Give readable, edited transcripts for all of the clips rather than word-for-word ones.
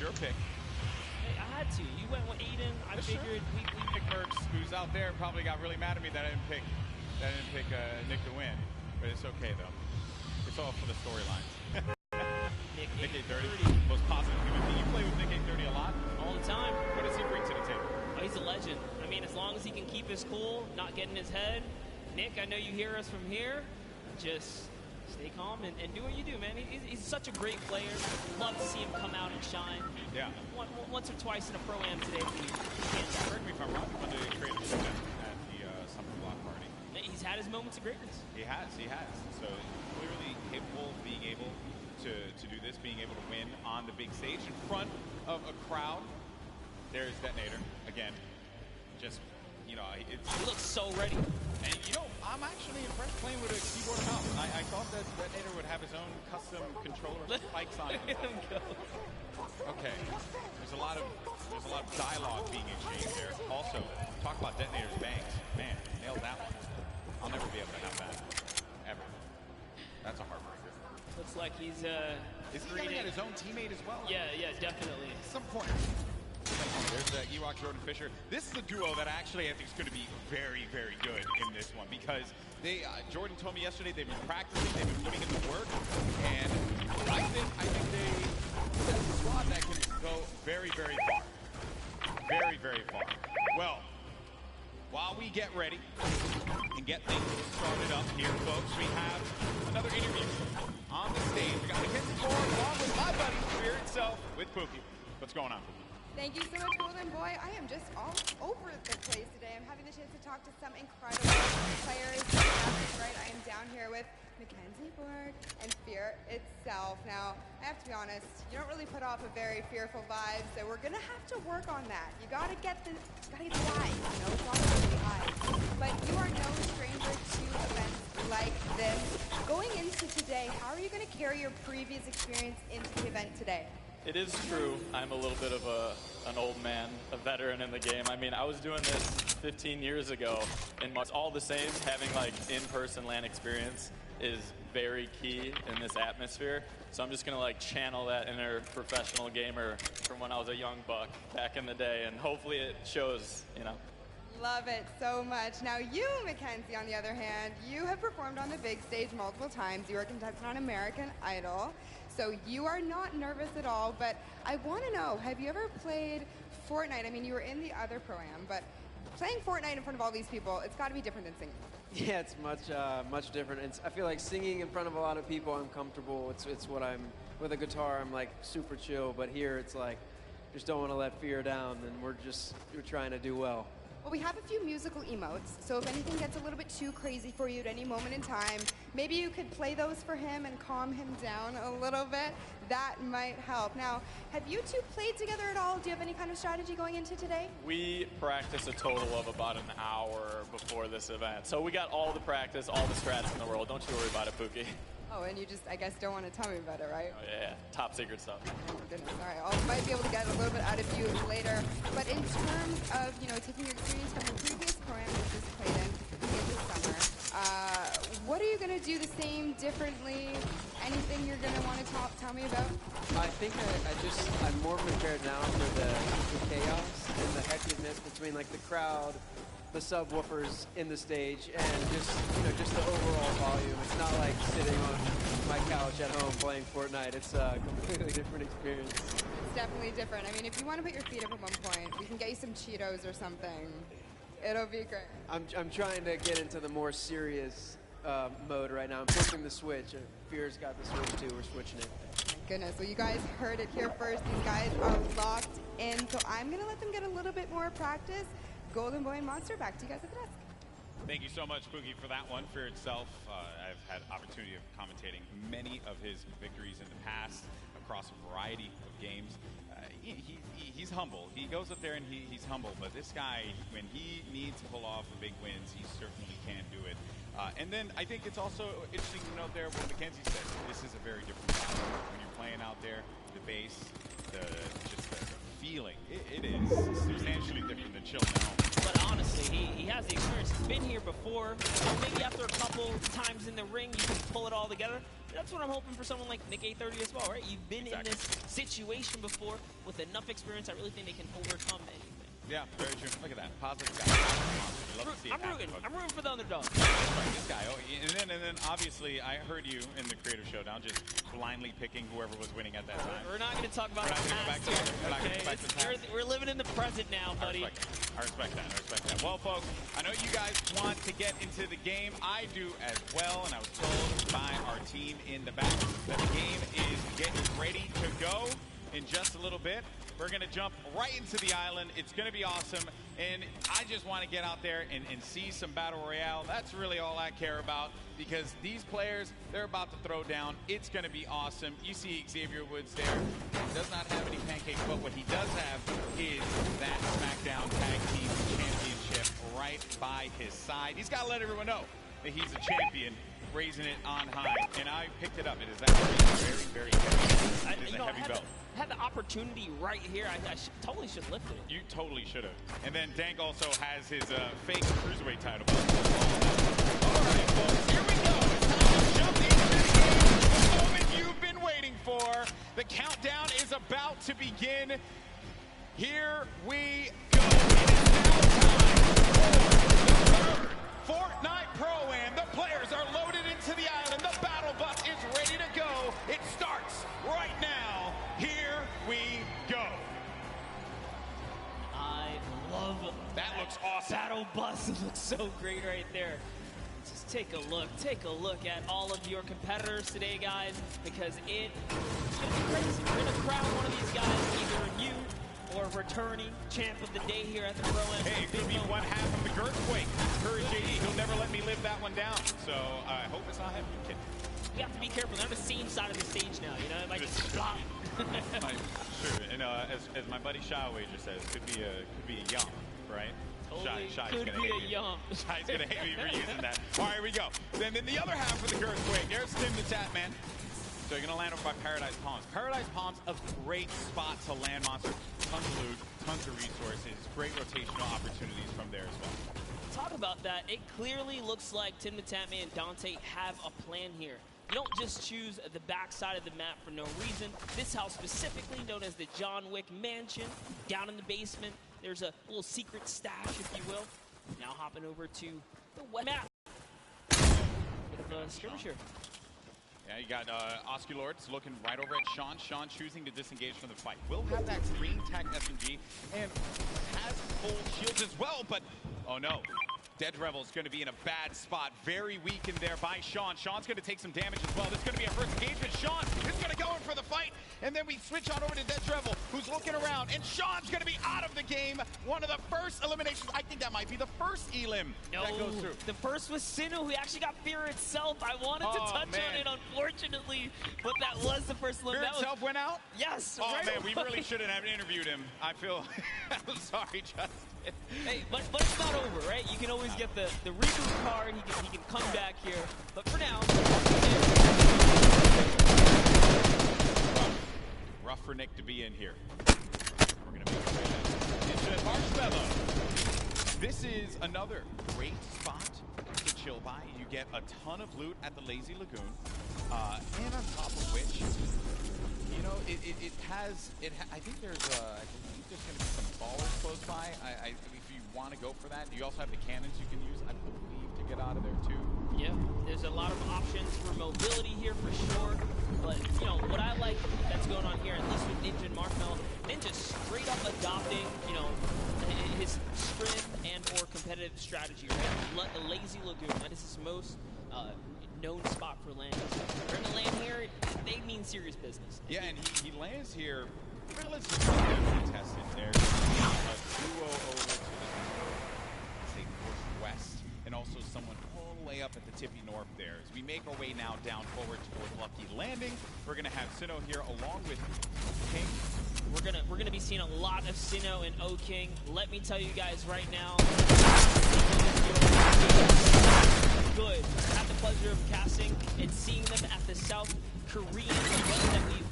your pick. Hey, I had to. You went with Aiden. I figured we picked Mercs, who's out there, probably got really mad at me that I didn't pick Nick to win. But it's okay though. It's all for the storylines. Nick 830, most positive human being. You play with Nick 830 a lot? All the time. What does he bring to the table? Oh, he's a legend. I mean, as long as he can keep his cool, not get in his head. Nick, I know you hear us from here. Just stay calm and do what you do, man. He's such a great player. Love to see him come out and shine. Yeah. Once or twice in a Pro-Am today. Correct me if I'm wrong. When they created at the Summer Block Party. He's had his moments of greatness. He has. So clearly capable of being able to do this, being able to win on the big stage in front of a crowd. There's Detonator again. Just, you know, he looks so ready. And you know, I'm actually impressed playing with a keyboard and mouse. I thought that Detonator would have his own custom controller with spikes on it. Let him go. Okay. There's a lot of dialogue being exchanged there. Also, talk about Detonator's bangs. Man, nailed that one. I'll never be able to have that. Ever. That's a heartbreaker. Looks like he's Is he gonna get his own teammate as well? Yeah, definitely. At some point. There's Ewok, Jordan Fisher. This is a duo that actually I think is going to be very, very good in this one because they, Jordan told me yesterday they've been practicing, they've been putting in the work, and I think that's a squad that can go very, very far. Very, very far. Well, while we get ready and get things started up here, folks, we have another interview on the stage. We got Mackenzie along with my buddy, Fear itself, with Pookie. What's going on, Pookie? Thank you so much, Golden Boy. I am just all over the place today. I'm having the chance to talk to some incredible players. Right, I am down here with Mackenzie Borg and Fear itself. Now, I have to be honest, you don't really put off a very fearful vibe, so we're gonna have to work on that. You gotta get the eyes, you know, it's all about the eyes. But you are no stranger to events like this. Going into today, how are you gonna carry your previous experience into the event today? It is true. I'm a little bit of an old man, a veteran in the game. I mean, I was doing this 15 years ago, and it's all the same. Having like in-person LAN experience is very key in this atmosphere. So I'm just gonna like channel that inner professional gamer from when I was a young buck back in the day, and hopefully it shows, you know. Love it so much. Now you, Mackenzie, on the other hand, you have performed on the big stage multiple times. You were a contestant on American Idol. So you are not nervous at all, but I want to know, have you ever played Fortnite? I mean, you were in the other Pro-Am, but playing Fortnite in front of all these people, it's got to be different than singing. Yeah, it's much different. I feel like singing in front of a lot of people, I'm comfortable. It's what I'm, with a guitar, I'm like super chill, but here it's like, just don't want to let fear down, and we're trying to do well. Well, we have a few musical emotes, so if anything gets a little bit too crazy for you at any moment in time, maybe you could play those for him and calm him down a little bit. That might help. Now, have you two played together at all? Do you have any kind of strategy going into today? We practiced a total of about an hour before this event. So we got all the practice, all the strats in the world. Don't you worry about it, Pookie. Oh, and you just, I guess, don't want to tell me about it, right? Oh, yeah. Top secret stuff. Oh, goodness. All right. I might be able to get a little bit out of you later. But in terms of, you know, taking your experience from the previous Pro-Am you just played in the summer, what are you going to do the same, differently? Anything you're going to want to tell me about? I think I'm more prepared now for the chaos and the hecticness between like the crowd, the subwoofers in the stage, and just the overall volume. It's not like sitting on my couch at home playing Fortnite. It's a completely different experience. It's definitely different. I mean, if you want to put your feet up at one point, we can get you some Cheetos or something. It'll be great. I'm trying to get into the more serious mode right now. I'm flipping the switch. Fear's got the switch too. We're switching it. My goodness. Well, you guys heard it here first. These guys are locked in, so I'm going to let them get a little bit more practice. Golden Boy and Monster, back to you guys at the desk. Thank you so much, Pookie, for that one. For itself, I've had opportunity of commentating many of his victories in the past across a variety of games. He's humble. He goes up there and he's humble, but this guy, when he needs to pull off the big wins, he certainly can do it. And then I think it's also interesting to note there what Mackenzie said. This is a very different style. When you're playing out there, the bass, just the feeling, it is substantially different than chilling at home. But honestly, he has the experience. He's been here before. So maybe after a couple times in the ring, you can pull it all together. That's what I'm hoping for someone like Nick A30 as well, right? You've been in this situation before with enough experience. I really think they can overcome anything. Yeah, very true. Look at that. Positive guy. Love to see it happen, I'm rooting for the underdog. This guy. Oh, and then obviously I heard you in the creative showdown just blindly picking whoever was winning at that time. We're not going to talk about the past here. We're living in the present now, buddy. I respect that. Well, folks, I know you guys want to get into the game. I do as well, and I was told by our team in the back that the game is getting ready to go in just a little bit. We're going to jump right into the island. It's going to be awesome, and I just want to get out there and see some Battle Royale. That's really all I care about, because these players, they're about to throw down. It's going to be awesome. You see Xavier Woods there. He does not have any pancakes, but what he does have is that SmackDown Tag Team Championship right by his side. He's got to let everyone know that he's a champion, raising it on high, and I picked it up. It is actually very, very heavy. It is a heavy belt. Had the opportunity right here. I totally should have lifted it. You totally should have. And then Dank also has his fake cruiserweight title belt. All right, folks, here we go. It's time to jump into the game. The moment you've been waiting for. The countdown is about to begin. Here we go. It is now time for the third Fortnite Pro-Am. The players are loaded into the island. The battle bus is ready to go. It starts right now. Here we go. I love that. Looks awesome. Battle bus looks so great right there. Just take a look at all of your competitors today, guys, because it's gonna be crazy. We're gonna crown one of these guys, either you or returning champ of the day here at the Pro-Am. Hey, it could be one half of the Girthquake. Courage JD, he'll never let me live that one down. So I hope it's not him. You have to be careful. They're on the same side of the stage now, you know? It might just flop. Sure, and as my buddy Shy Wager says, could be a yum, right? Totally Shy's could gonna be hate a yum. Shy's gonna hate me for using that. All right, here we go. Then the other half of the Girthquake. There's Tim the Tap Man. So you're gonna land over by Paradise Palms. Paradise Palms, a great spot to land monsters. Tons of loot, tons of resources, great rotational opportunities from there as well. Talk about that. It clearly looks like Tim the Tap Man and Dante have a plan here. You don't just choose the backside of the map for no reason. This house specifically known as the John Wick Mansion. Down in the basement, there's a little secret stash, if you will. Now hopping over to the wet map. Bit of a skirmisher. Yeah, you got Osculords looking right over at Sean. Sean choosing to disengage from the fight. Will have that green tech SMG and has full shields as well, but oh no. Dead Revel's going to be in a bad spot. Very weakened there by Sean. Sean's going to take some damage as well. This is going to be a first engagement. Sean is going to go in for the fight. And then we switch on over to Dead Revel, who's looking around. And Sean's going to be out of the game. One of the first eliminations. I think that might be the first elim that goes through. The first was Sinu, who actually got Fear itself. I wanted to touch on it, unfortunately. But that was the first elimination. Fear itself went out? Yes. Oh, right man, away. we really shouldn't have interviewed him. I feel I'm sorry, Justin. Hey, but it's not over, right? You can always get the reboot card. He can come back here. But for now, rough for Nick to be in here. We're gonna be into Marshmallow. This is another great spot to chill by. You get a ton of loot at the Lazy Lagoon, and on top of which, you know, I think there's I believe there's going to be some ballers close by. If you want to go for that, you also have the cannons you can use, I believe, to get out of there too. Yeah, there's a lot of options for mobility here for sure. But you know what I like that's going on here, at least with Ninja and Marshmallow, Ninja straight up adopting, you know, his sprint and or competitive strategy. Right, the Lazy Lagoon. That is his most known spot for landing. So if we're gonna land here, they mean serious business. Yeah, and he lands here relatively contested. There's a duo over to the northwest, and also someone all the way up at the tippy north there. As we make our way now down forward toward Lucky Landing, we're gonna have Sinnoh here along with King. We're gonna be seeing a lot of Sinnoh and O-King. Let me tell you guys right now. Good. Had the pleasure of casting and seeing them at the South Korean event that we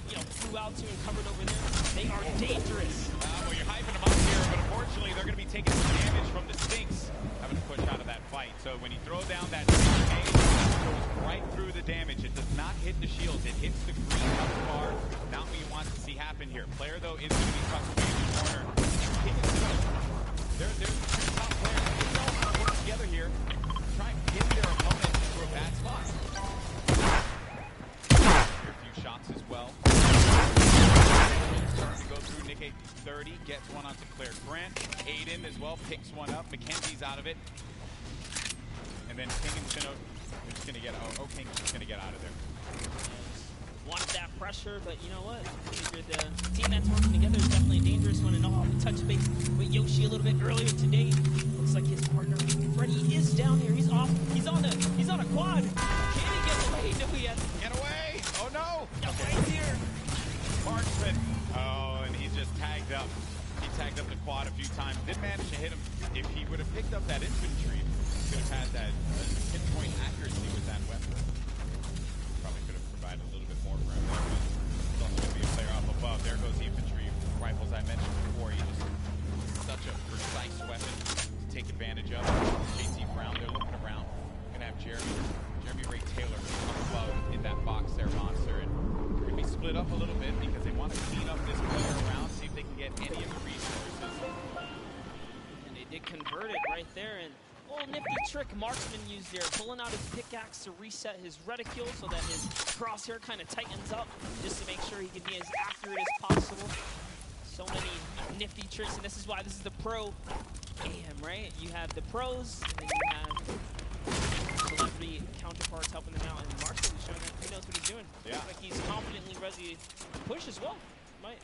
flew out to and covered over there. They are dangerous. Well, you're hyping them up here, but unfortunately they're going to be taking some damage from the Stinks having to push out of that fight. So when you throw down that grenade, it goes right through the damage. It does not hit the shields. It hits the green up bar. Not what you want to see happen here. Player, though, is going to be tucked away in the corner. There's two top players. They all want to work together here. Try and pin their opponent into a bad spot. A few shots as well. Starting to go through. Nick 830 gets one onto Claire Grant. Aiden as well picks one up. Mackenzie's out of it. And then King and Chinook are just going to get, King's just going to get out of there. Wanted that pressure, but you know what? The team that's working together is definitely a dangerous one. And touch base with Yoshi a little bit earlier today. Looks like his partner Freddie is down here. He's off. He's on a quad. Can he get away? No, he has. Get away! Oh no! Okay. Right here. Marksman. Oh, and he's just tagged up. He tagged up the quad a few times. Didn't manage to hit him. If he would have picked up that infantry, he could have had that pinpoint accuracy with that weapon. Probably could have provided a little bit more for him there, but there's also going to be a player up above. There goes the infantry rifles I mentioned before. He just such a precise weapon to take advantage of. JT Brown, they're looking around. Going to have Jeremy Ray Taylor up above in that box there, Monster. And they're going to be split up a little bit because they want to clean up this player around, see if they can get any of the resources. And they did convert it right there. And a little nifty trick Marksman used there, pulling out his pickaxe to reset his reticule so that his crosshair kind of tightens up, just to make sure he can be as accurate as possible. So many nifty tricks, and this is why this is the pro game, right? You have the pros, and then you have celebrity counterparts helping them out, and Marksman is showing that he knows what he's doing. Yeah. Looks like he's confidently ready to push as well. Might.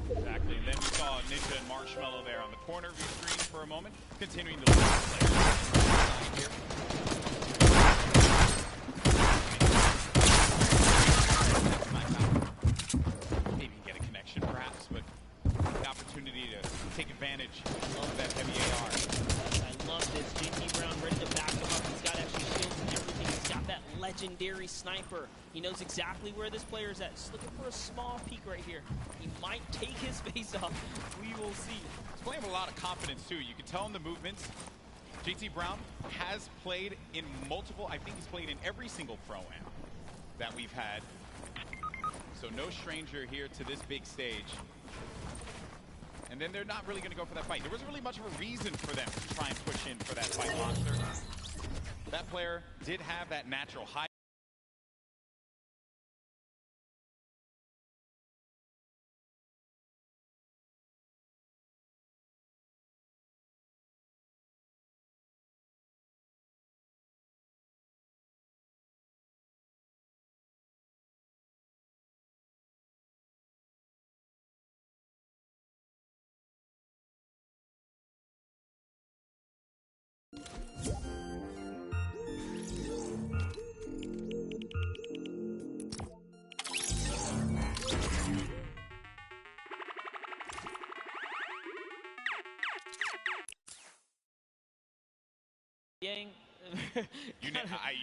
Exactly, and then we saw Ninja and Marshmallow there on the corner of your screen for a moment, continuing to lead the players. Maybe get a connection perhaps, but the opportunity to take advantage of that heavy AR. I love this. JT Brown ready to back him up. He's got extra shields and everything. He's got that legendary sniper. He knows exactly where this player is at. Just looking for a small peek right here. He might take his face off. We will see. He's playing with a lot of confidence too. You can tell in the movements. JT Brown has played in multiple, I think he's played in every single Pro-Am that we've had. So no stranger here to this big stage. And then they're not really going to go for that fight. There wasn't really much of a reason for them to try and push in for that fight, Monster. That player did have that natural high.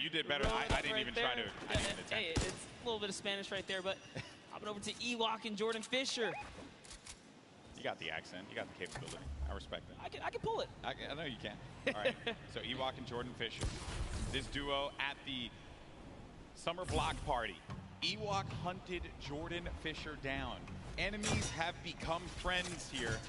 You did better. I didn't even try to. Hey, it's a little bit of Spanish right there, but hopping over to Ewok and Jordan Fisher. You got the accent. You got the capability. I respect it. I can pull it. I know you can. All right. So Ewok and Jordan Fisher. This duo at the summer block party. Ewok hunted Jordan Fisher down. Enemies have become friends here.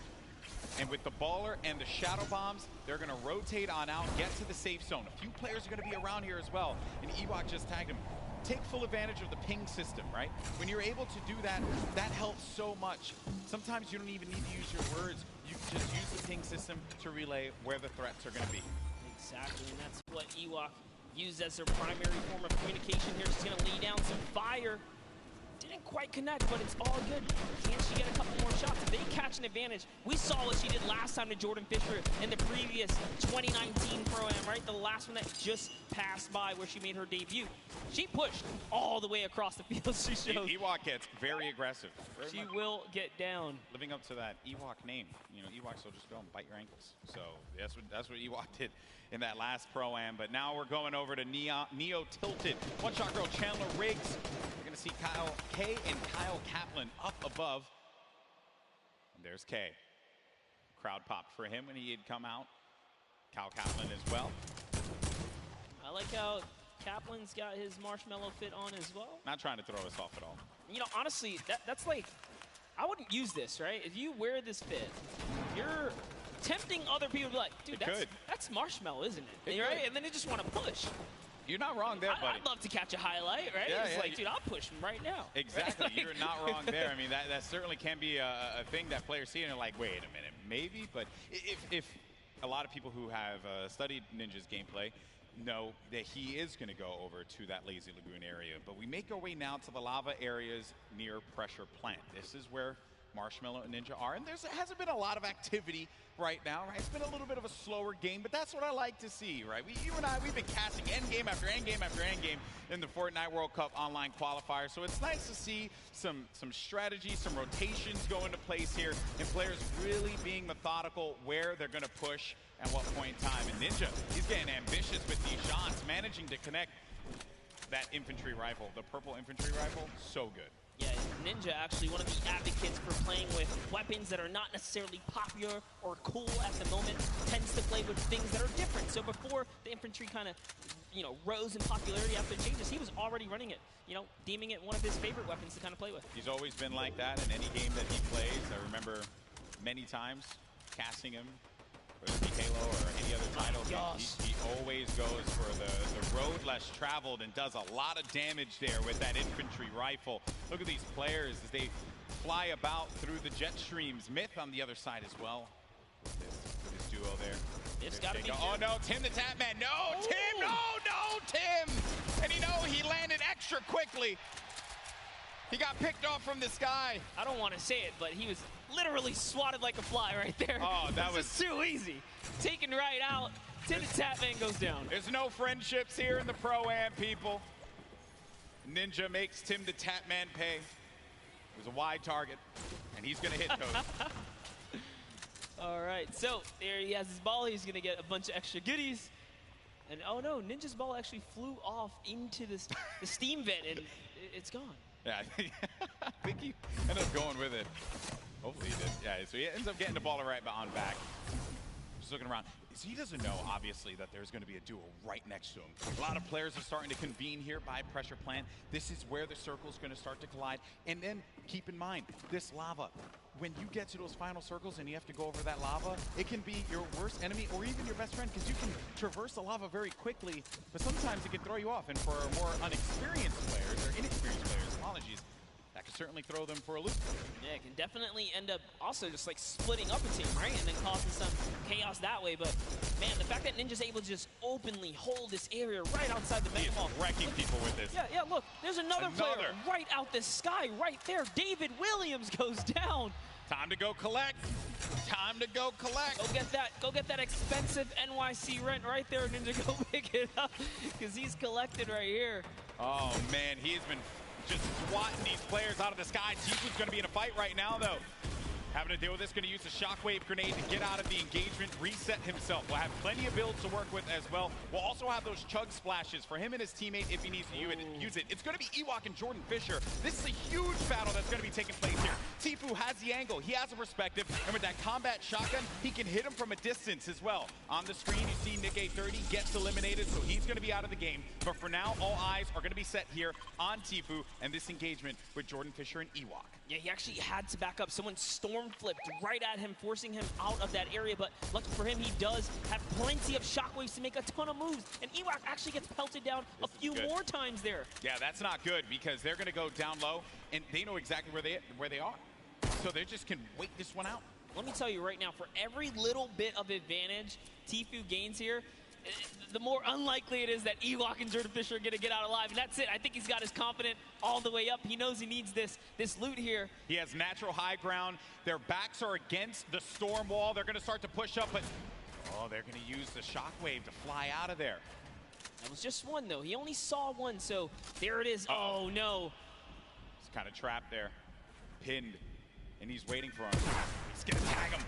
And with the baller and the shadow bombs, they're going to rotate on out, get to the safe zone. A few players are going to be around here as well. And Ewok just tagged him. Take full advantage of the ping system, right? When you're able to do that, that helps so much. Sometimes you don't even need to use your words. You can just use the ping system to relay where the threats are going to be. Exactly, and that's what Ewok used as their primary form of communication here. She's going to lay down some fire. Didn't quite connect, but it's all good. Can she get a couple more shots? If they catch an advantage, we saw what she did last time to Jordan Fisher in the previous 2019 Pro-Am, right? The last one that just passed by where she made her debut. She pushed all the way across the field. She showed. Ewok gets very aggressive. She will get down. Living up to that Ewok name. You know, Ewoks will just go and bite your ankles. So that's what Ewok did in that last Pro-Am. But now we're going over to Neo Tilted. One Shot Girl Chandler Riggs. We're going to see Kyle K and Kyle Kaplan up above. And there's K. Crowd popped for him when he had come out. Kyle Kaplan as well. I like how Kaplan's got his marshmallow fit on as well. Not trying to throw us off at all. You know, honestly, that's like, I wouldn't use this, right? If you wear this fit, you're tempting other people to be like, dude, that's marshmallow, isn't it? Right? And then they just want to push. You're not wrong there, buddy. I'd love to catch a highlight, right? Yeah, it's yeah, like, dude, I'll push him right now. Exactly. Right? You're not wrong there. I mean, that certainly can be a thing that players see and they're like, wait a minute, maybe? But if a lot of people who have studied Ninja's gameplay know that he is going to go over to that Lazy Lagoon area. But we make our way now to the lava areas near Pressure Plant. This is where Marshmallow and Ninja are, and there hasn't been a lot of activity right now, right? It's been a little bit of a slower game, but that's what I like to see, right? You and I, we've been casting endgame after endgame after endgame in the Fortnite World Cup online qualifier, so it's nice to see some strategy, some rotations go into place here, and players really being methodical where they're going to push at what point in time. And Ninja, he's getting ambitious with these shots, managing to connect that infantry rifle, the purple infantry rifle, so good. Yeah, Ninja actually one of the advocates for playing with weapons that are not necessarily popular or cool at the moment, tends to play with things that are different. So before the infantry kind of, you know, rose in popularity after the changes, he was already running it, you know, deeming it one of his favorite weapons to kind of play with. He's always been like that in any game that he plays. I remember many times casting him, whether it be Halo or any other title. He always goes for the road less traveled and does a lot of damage there with that infantry rifle. Look at these players as they fly about through the jet streams. Myth on the other side as well. With this duo there. It's got to be. Oh no, Tim the Tap Man. No, ooh. Tim, no, Tim. And he landed extra quickly. He got picked off from the sky. I don't want to say it, but he was literally swatted like a fly right there. Oh, that was too easy. Taken right out. Tim the Tap Man goes down. There's no friendships here in the Pro-Am, people. Ninja makes Tim the Tap Man pay. It was a wide target, and he's going to hit those. All right, so there he has his ball. He's going to get a bunch of extra goodies. And oh no, Ninja's ball actually flew off into the steam vent, and it's gone. Yeah, I think he ended up going with it. Hopefully he did. Yeah, so he ends up getting the ball right on back. Just looking around. So he doesn't know, obviously, that there's going to be a duo right next to him. A lot of players are starting to convene here by Pressure Plant. This is where the circle's going to start to collide. And then keep in mind, this lava, when you get to those final circles and you have to go over that lava, it can be your worst enemy or even your best friend, because you can traverse the lava very quickly, but sometimes it can throw you off. And for more unexperienced players, or inexperienced players, apologies, that could certainly throw them for a loop. Yeah, it can definitely end up also just like splitting up a team, right? And then causing some chaos that way. But man, the fact that Ninja's able to just openly hold this area right outside the mega mall. Wrecking people with this. Yeah, look, there's another player right out the sky, right there. David Williams goes down. Time to go collect. Time to go collect. Go get that expensive NYC rent right there, Ninja. Go pick it up, because he's collected right here. Oh man, he's been just swatting these players out of the sky. Tifu's going to be in a fight right now, though. Having to deal with this, going to use the shockwave grenade to get out of the engagement, reset himself. We'll have plenty of builds to work with as well. We'll also have those chug splashes for him and his teammate if he needs to use it. It's going to be Ewok and Jordan Fisher. This is a huge battle that's going to be taking place here. Tifu has the angle. He has a perspective. And with that combat shotgun, he can hit him from a distance as well. On the screen, you see Nick830 gets eliminated, so he's going to be out of the game. But for now, all eyes are going to be set here on Tifu and this engagement with Jordan Fisher and Ewok. Yeah, he actually had to back up. Someone storm flipped right at him, forcing him out of that area. But lucky for him, he does have plenty of shockwaves to make a ton of moves. And Ewok actually gets pelted down a few more times there. Yeah, that's not good, because they're going to go down low, and they know exactly where they are. So they just can wait this one out. Let me tell you right now, for every little bit of advantage Tifu gains here, the more unlikely it is that Ewok and Jordan Fisher are going to get out alive. And that's it. I think he's got his confidence all the way up. He knows he needs this loot here. He has natural high ground. Their backs are against the storm wall. They're going to start to push up, but they're going to use the shockwave to fly out of there. That was just one, though. He only saw one, so there it is. Oh no. He's kind of trapped there, pinned, and he's waiting for him. He's going to tag him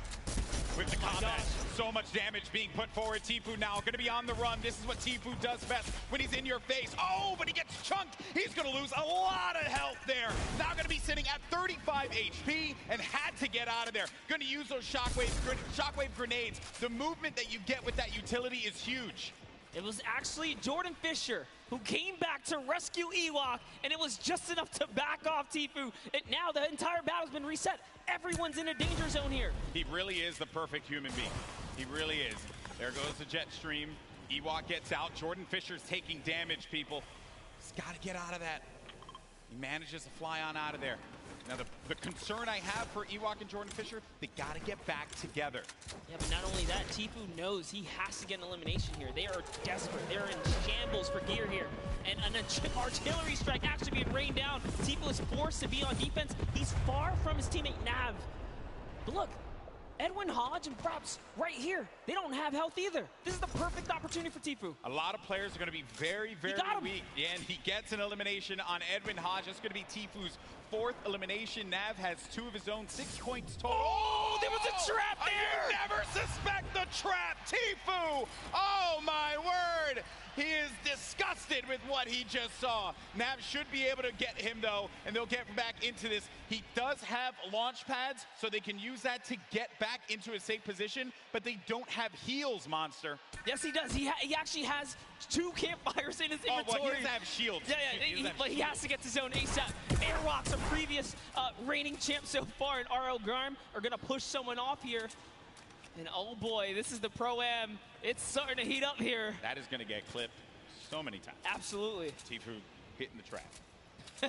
with the combat. So much damage being put forward. Tifu now going to be on the run. This is what Tifu does best when he's in your face. Oh, but he gets chunked. He's going to lose a lot of health there. Now going to be sitting at 35 HP and had to get out of there. Going to use those shockwave grenades. The movement that you get with that utility is huge. It was actually Jordan Fisher who came back to rescue Ewok, and it was just enough to back off Tfue. And now the entire battle's been reset. Everyone's in a danger zone here. He really is the perfect human being. He really is. There goes the jet stream. Ewok gets out. Jordan Fisher's taking damage, people. He's got to get out of that. He manages to fly on out of there. Now, the concern I have for Ewok and Jordan Fisher, they got to get back together. Yeah, but not only that, Tfue knows he has to get an elimination here. They are desperate. They're in shambles for gear here. And an artillery strike actually being rained down. Tfue is forced to be on defense. He's far from his teammate Nav. But look, Edwin Hodge and Fraps right here. They don't have health either. This is the perfect opportunity for Tfue. A lot of players are going to be very, very weak. Yeah, and he gets an elimination on Edwin Hodge. That's going to be Tfue's 4th elimination. Nav has 2 of his own, 6 points total. Oh, there was a trap there! You never suspect the trap, Tfue! Oh, my word! He is disgusted with what he just saw. Nav should be able to get him, though, and they'll get back into this. He does have launch pads, so they can use that to get back into a safe position, but they don't have heals, Monster. Yes, he does. He actually has 2 campfires in his inventory. Oh, well, he doesn't have shields. Yeah, but he has to get to zone ASAP. Airwalks, a previous reigning champ so far, and RL Grime are going to push someone off here. And oh boy, this is the Pro-Am. It's starting to heat up here. That is going to get clipped so many times. Absolutely. Tfue hitting the trap.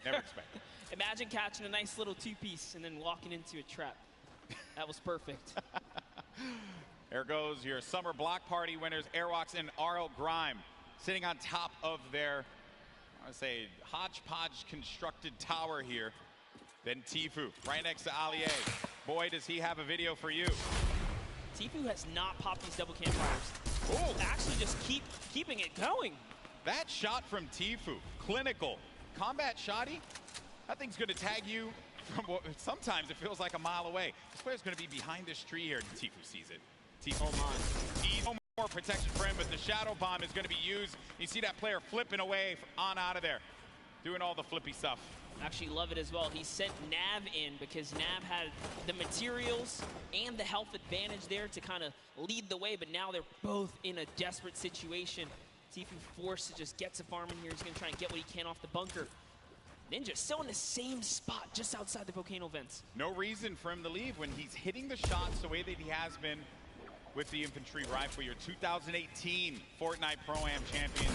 Never expected. Imagine catching a nice little 2-piece and then walking into a trap. That was perfect. There goes your summer block party winners, Airwalks and RL Grime, sitting on top of their, I would say, hodgepodge constructed tower here. Then Tfue, right next to Allier. Boy, does he have a video for you. Tfue has not popped these double campfires. Oh, actually just keeping it going. That shot from Tfue, clinical. Combat shotty, that thing's going to tag you from what sometimes it feels like a mile away. This player's going to be behind this tree here, and Tfue sees it. Tfue, no more protection for him, but the shadow bomb is going to be used. You see that player flipping away on out of there, doing all the flippy stuff. Actually love it as well. He sent Nav in because Nav had the materials and the health advantage there to kind of lead the way, but now they're both in a desperate situation. Tfue forced to just get to farming here. He's going to try and get what he can off the bunker. Ninja still in the same spot just outside the volcano vents. No reason for him to leave when he's hitting the shots the way that he has been with the infantry rifle. Your 2018 Fortnite Pro-Am champion.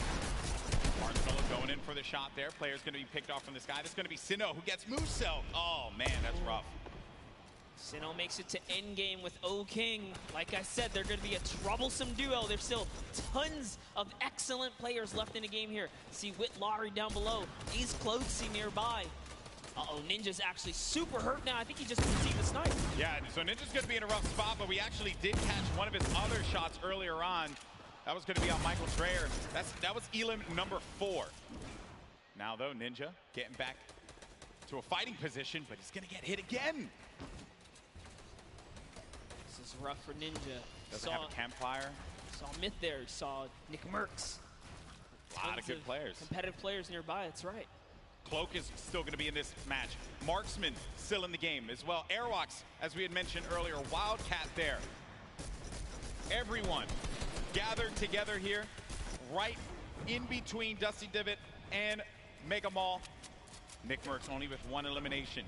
Marshmallow going in for the shot there. Player's going to be picked off from this guy. That's going to be Sinnoh, who gets Moose-Cell. Oh, man, that's rough. Sinnoh makes it to endgame with O-King. Like I said, they're going to be a troublesome duo. There's still tons of excellent players left in the game here. See Whit Lowry down below. He's closing nearby. Uh-oh, Ninja's actually super hurt now. I think he just received the snipe. Yeah, so Ninja's going to be in a rough spot, but we actually did catch one of his other shots earlier on. That was going to be on Michael Dreyer. That was elim number 4. Now, though, Ninja getting back to a fighting position, but he's going to get hit again. This is rough for Ninja. Doesn't have a campfire. Saw Myth there. Saw Nick Merckx. A lot of good players. Competitive players nearby, that's right. Cloak is still going to be in this match. Marksman still in the game as well. Airwalks, as we had mentioned earlier, Wildcat there. Everyone gathered together here, right in between Dusty Divot and Mega Mall. Nick Merckx only with 1 elimination.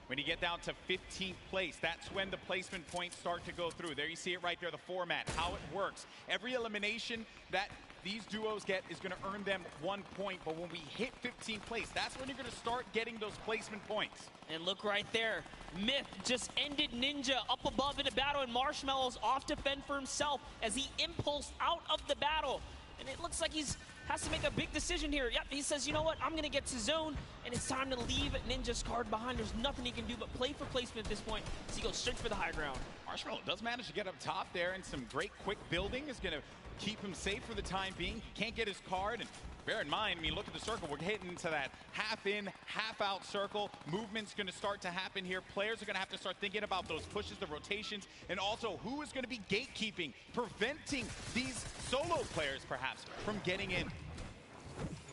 When you get down to 15th place, that's when the placement points start to go through. There you see it right there, the format, how it works. Every elimination that these duos get is going to earn them 1 point, but when we hit 15th place, that's when you're going to start getting those placement points. And look right there, Myth just ended Ninja up above in a battle, and Marshmallow's off to fend for himself as he impulsed out of the battle. And it looks like he's has to make a big decision here. Yep, he says, you know what, I'm going to get to zone, and it's time to leave Ninja's card behind. There's nothing he can do but play for placement at this point, so he goes straight for the high ground. Marshmallow does manage to get up top there, and some great quick building is going to keep him safe for the time being. He can't get his card, and bear in mind, I mean, look at the circle. We're hitting into that half in, half out circle. Movement's going to start to happen here. Players are going to have to start thinking about those pushes, the rotations, and also who is going to be gatekeeping, preventing these solo players, perhaps, from getting in.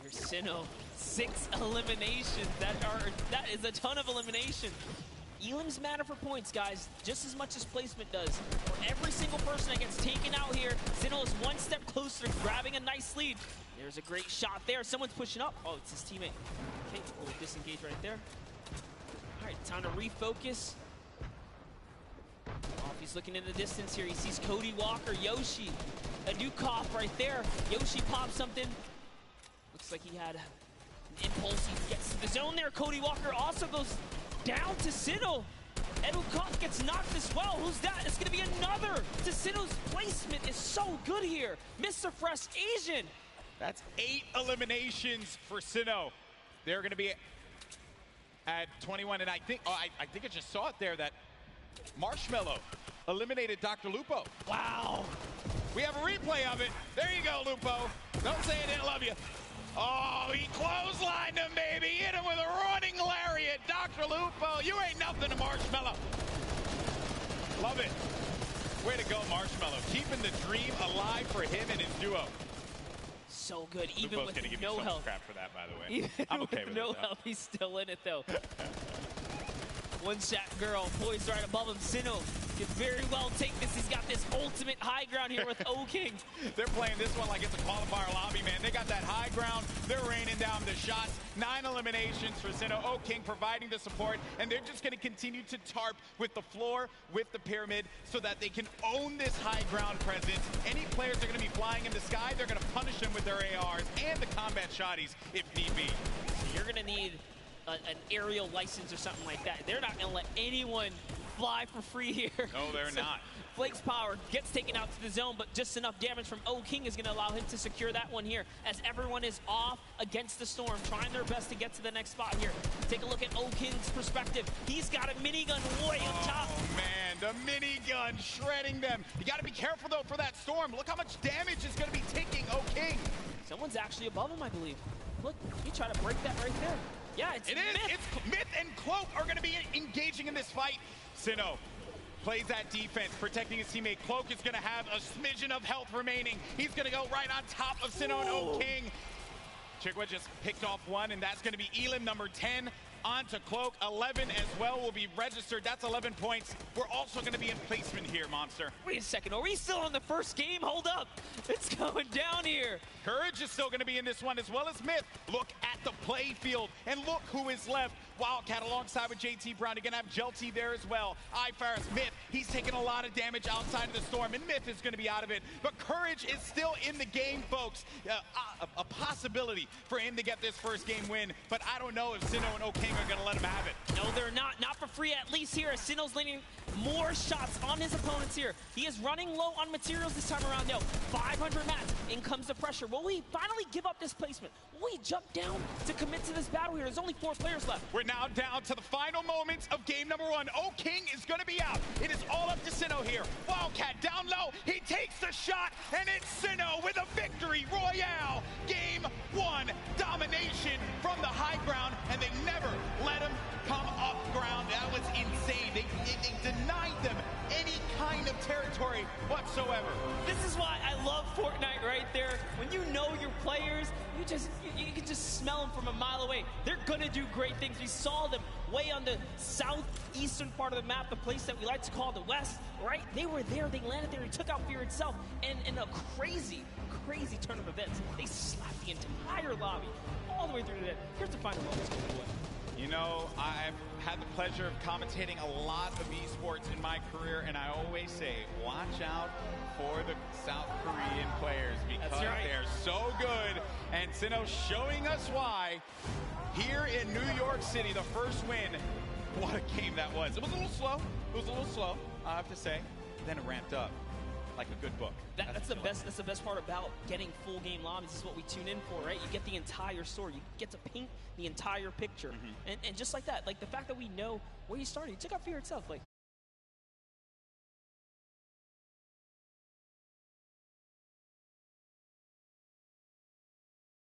Here's Sinnoh, 6 eliminations. That is a ton of eliminations. Elim's matter for points, guys, just as much as placement does. For every single person that gets taken out here, Sinnoh is one step closer to grabbing a nice lead. There's a great shot there. Someone's pushing up. Oh, it's his teammate. Okay, we'll disengage right there. All right, time to refocus. Oh, he's looking in the distance here. He sees Cody Walker, Yoshi, a new cough right there. Yoshi pops something. Looks like he had an impulse. He gets to the zone there. Cody Walker also goes down to Sinnoh. Edukov gets knocked as well. Who's that? It's going to be another. Sinnoh's placement is so good here. Mr. Fresh Asian. That's 8 eliminations for Sinnoh. They're going to be at 21, and I think I think I just saw it there that Marshmello eliminated Dr. Lupo. Wow. We have a replay of it. There you go, Lupo. Don't say I didn't love you. Oh, he clotheslined him, baby. Hit him with a running lariat. Dr. Lupo, you ain't nothing to Marshmello. Love it. Way to go, Marshmello. Keeping the dream alive for him and his duo. So good, even Lupo's with gonna give no me so help. much crap for that, by the way. Even I'm okay with no it, help, he's still in it, though. One shot girl poised right above him. Sinnoh could very well take this. He's got this ultimate high ground here with O-King. They're playing this one like it's a qualifier lobby, man. They got that high ground. They're raining down the shots. 9 eliminations for Sinnoh. O-King providing the support, and they're just going to continue to tarp with the floor, with the pyramid, so that they can own this high ground presence. Any players that are going to be flying in the sky, they're going to punish them with their ARs and the combat shotties if need be. You're going to need an aerial license or something like that. They're not going to let anyone fly for free here. No, they're not. Flake's power gets taken out to the zone, but just enough damage from O-King is going to allow him to secure that one here, as everyone is off against the storm, trying their best to get to the next spot here. Take a look at O-King's perspective. He's got a minigun way up top. Oh, man, the minigun shredding them. You got to be careful, though, for that storm. Look how much damage is going to be taking O-King. Someone's actually above him, I believe. Look, he tried to break that right there. Yeah, it's Myth. It's Myth and Cloak are going to be engaging in this fight. Sinnoh plays that defense, protecting his teammate. Cloak is going to have a smidgen of health remaining. He's going to go right on top of Sinnoh and O-King. Chigwa just picked off one, and that's going to be Elim, number 10. On to Cloak. 11 as well will be registered. That's 11 points. We're also going to be in placement here, Monster. Wait a second. Are we still in the first game? Hold up. It's going down here. Courage is still going to be in this one, as well as Myth. Look at the play field, and look who is left. Wildcat alongside with JT Brown. You're going to have Jelty there as well. iFaris, Myth, he's taking a lot of damage outside of the storm, and Myth is going to be out of it. But Courage is still in the game, folks. A possibility for him to get this first game win, but I don't know if Sinnoh and O-King are going to let him have it. No, they're not. Not for free, at least here, as Sinnoh's landing more shots on his opponents here. He is running low on materials this time around, though. 500 mats. In comes the pressure. Will he finally give up this placement? Will he jump down to commit to this battle here? There's only 4 players left. We're now down to the final moments of game number 1. O-King is going to be out. It is all up to Sinnoh here. Wildcat down low. He takes the shot, and it's Sinnoh with a victory royale. Game 1 domination from the high ground, and they never let him come up ground. That was insane. They denied them any kind of territory whatsoever. This is why I love Fortnite right there. When you know your players, you can just smell them from a mile away. They're gonna do great things. We saw them way on the southeastern part of the map, the place that we like to call the West, right? They were there, they landed there, they took out Fear itself, and in a crazy turn of events, they slapped the entire lobby all the way through to the end. Here's the final moments. You know, I've had the pleasure of commentating a lot of esports in my career, and I always say, watch out for the South Korean players, because they're so good, and Sinnoh showing us why. Here in New York City, the first win. What a game that was. It was a little slow, I have to say. Then it ramped up like a good book. That's the best part about getting full game lobbies. This is what we tune in for, right? You get the entire story. You get to paint the entire picture. And just like that, like the fact that we know where you started. You took out Fear itself. Like,